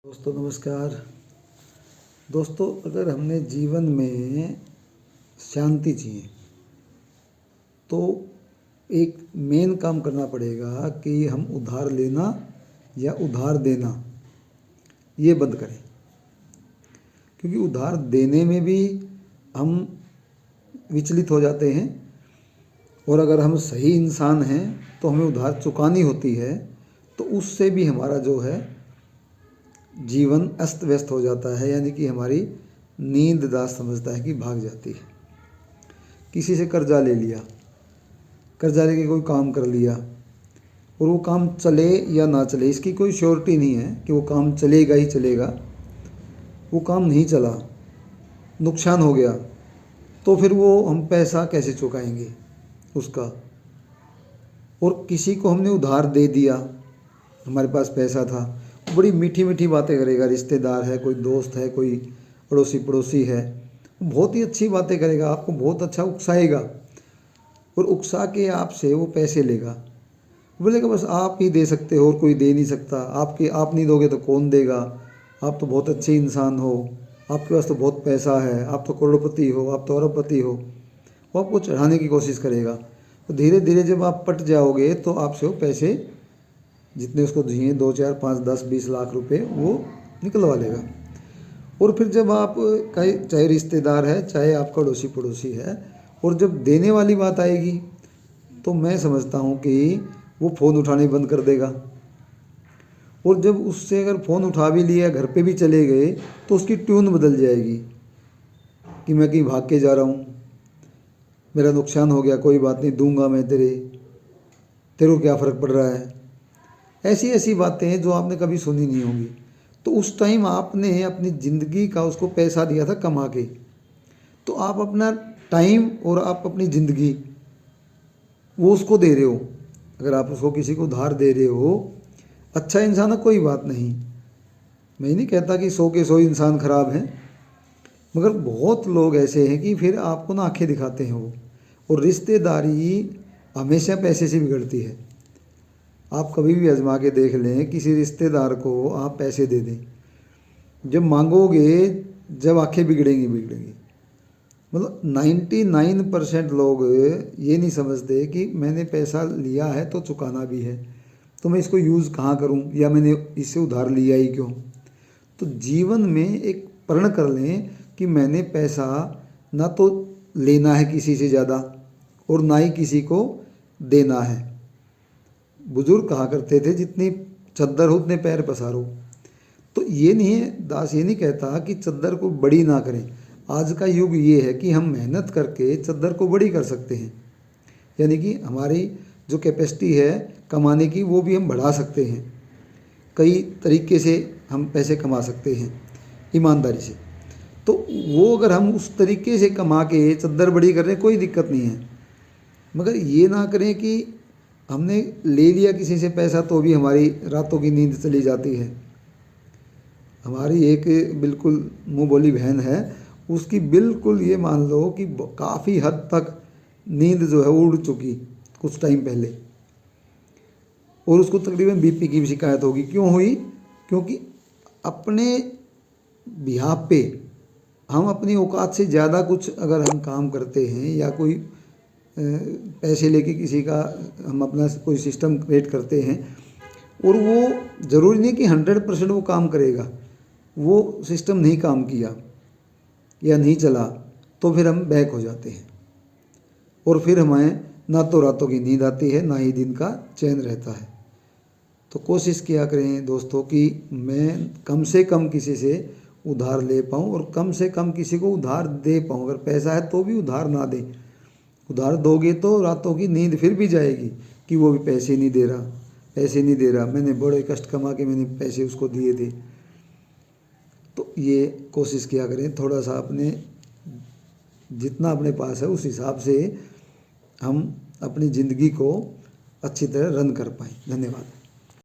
दोस्तों नमस्कार। दोस्तों अगर हमने जीवन में शांति चाहिए तो एक मेन काम करना पड़ेगा कि हम उधार लेना या उधार देना ये बंद करें, क्योंकि उधार देने में भी हम विचलित हो जाते हैं और अगर हम सही इंसान हैं तो हमें उधार चुकानी होती है, तो उससे भी हमारा जो है जीवन अस्त व्यस्त हो जाता है, यानी कि हमारी नींद दास समझता है कि भाग जाती है। किसी से कर्जा ले लिया, कर्जा लेके कोई काम कर लिया और वो काम चले या ना चले इसकी कोई श्योरिटी नहीं है कि वो काम चलेगा ही चलेगा। वो काम नहीं चला, नुकसान हो गया, तो फिर वो हम पैसा कैसे चुकाएंगे उसका। और किसी को हमने उधार दे दिया, हमारे पास पैसा था, बड़ी मीठी मीठी बातें करेगा, रिश्तेदार है, कोई दोस्त है, कोई पड़ोसी है, बहुत ही अच्छी बातें करेगा, आपको बहुत अच्छा उकसाएगा और उकसा के आपसे वो पैसे लेगा। बोलेगा बस आप ही दे सकते हो और कोई दे नहीं सकता, आप नहीं दोगे तो कौन देगा, आप तो बहुत अच्छे इंसान हो, आपके पास तो बहुत पैसा है, आप तो करोड़पति हो, आप तो अरबपति हो। वो आपको चढ़ाने की कोशिश करेगा। तो धीरे धीरे जब आप पट जाओगे तो आपसे वो पैसे जितने उसको दिए 2, 4, 5, 10, 20 लाख रुपए वो निकलवा लेगा। और फिर जब आप चाहे रिश्तेदार है, चाहे आपका पड़ोसी है, और जब देने वाली बात आएगी तो मैं समझता हूँ कि वो फ़ोन उठाने बंद कर देगा। और जब उससे अगर फ़ोन उठा भी लिया, घर पे भी चले गए, तो उसकी ट्यून बदल जाएगी कि मैं कहीं भाग के जा रहा हूँ, मेरा नुकसान हो गया, कोई बात नहीं, दूंगा मैं तेरे को क्या फ़र्क पड़ रहा है। ऐसी ऐसी बातें हैं जो आपने कभी सुनी नहीं होंगी। तो उस टाइम आपने अपनी ज़िंदगी का उसको पैसा दिया था कमा के, तो आप अपना टाइम और आप अपनी ज़िंदगी वो उसको दे रहे हो। अगर आप उसको किसी को उधार दे रहे हो, अच्छा इंसान है कोई बात नहीं, मैं नहीं कहता कि 100 के 100 इंसान ख़राब हैं, मगर बहुत लोग ऐसे हैं कि फिर आपको ना आंखें दिखाते हैं वो। और रिश्तेदारी हमेशा पैसे से बिगड़ती है। आप कभी भी आजमा के देख लें, किसी रिश्तेदार को आप पैसे दे दें, जब मांगोगे, जब आंखें बिगड़ेंगी। मतलब 99% लोग ये नहीं समझते कि मैंने पैसा लिया है तो चुकाना भी है, तो मैं इसको यूज़ कहाँ करूँ, या मैंने इससे उधार लिया ही क्यों। तो जीवन में एक प्रण कर लें कि मैंने पैसा ना तो लेना है किसी से ज़्यादा और ना ही किसी को देना है। बुजुर्ग कहा करते थे जितनी चद्दर हो उतने पैर पसारो। तो ये नहीं है, दास ये नहीं कहता कि चद्दर को बड़ी ना करें। आज का युग ये है कि हम मेहनत करके चद्दर को बड़ी कर सकते हैं, यानी कि हमारी जो कैपेसिटी है कमाने की वो भी हम बढ़ा सकते हैं। कई तरीके से हम पैसे कमा सकते हैं ईमानदारी से। तो वो अगर हम उस तरीके से कमा के चद्दर बड़ी कर रहे हैं कोई दिक्कत नहीं है, मगर ये ना करें कि हमने ले लिया किसी से पैसा तो भी हमारी रातों की नींद चली जाती है। हमारी एक बिल्कुल मुँह बोली बहन है, उसकी बिल्कुल ये मान लो कि काफ़ी हद तक नींद जो है उड़ चुकी कुछ टाइम पहले, और उसको तकरीबन बीपी की भी शिकायत होगी। क्यों हुई? क्योंकि अपने बिहाफ पे हम अपनी औकात से ज़्यादा कुछ अगर हम काम करते हैं या कोई पैसे लेके किसी का हम अपना कोई सिस्टम क्रिएट करते हैं और वो ज़रूरी नहीं कि 100% वो काम करेगा, वो सिस्टम नहीं काम किया या नहीं चला, तो फिर हम बैक हो जाते हैं और फिर हमें ना तो रातों की नींद आती है, ना ही दिन का चैन रहता है। तो कोशिश किया करें दोस्तों कि मैं कम से कम किसी से उधार ले पाऊँ और कम से कम किसी को उधार दे पाऊँ। अगर पैसा है तो भी उधार ना दें। उधार दोगे तो रातों की नींद फिर भी जाएगी कि वो भी पैसे नहीं दे रहा, मैंने बड़े कष्ट कमा के मैंने पैसे उसको दिए थे। तो ये कोशिश किया करें, थोड़ा सा अपने जितना अपने पास है उस हिसाब से हम अपनी ज़िंदगी को अच्छी तरह रन कर पाएँ। धन्यवाद।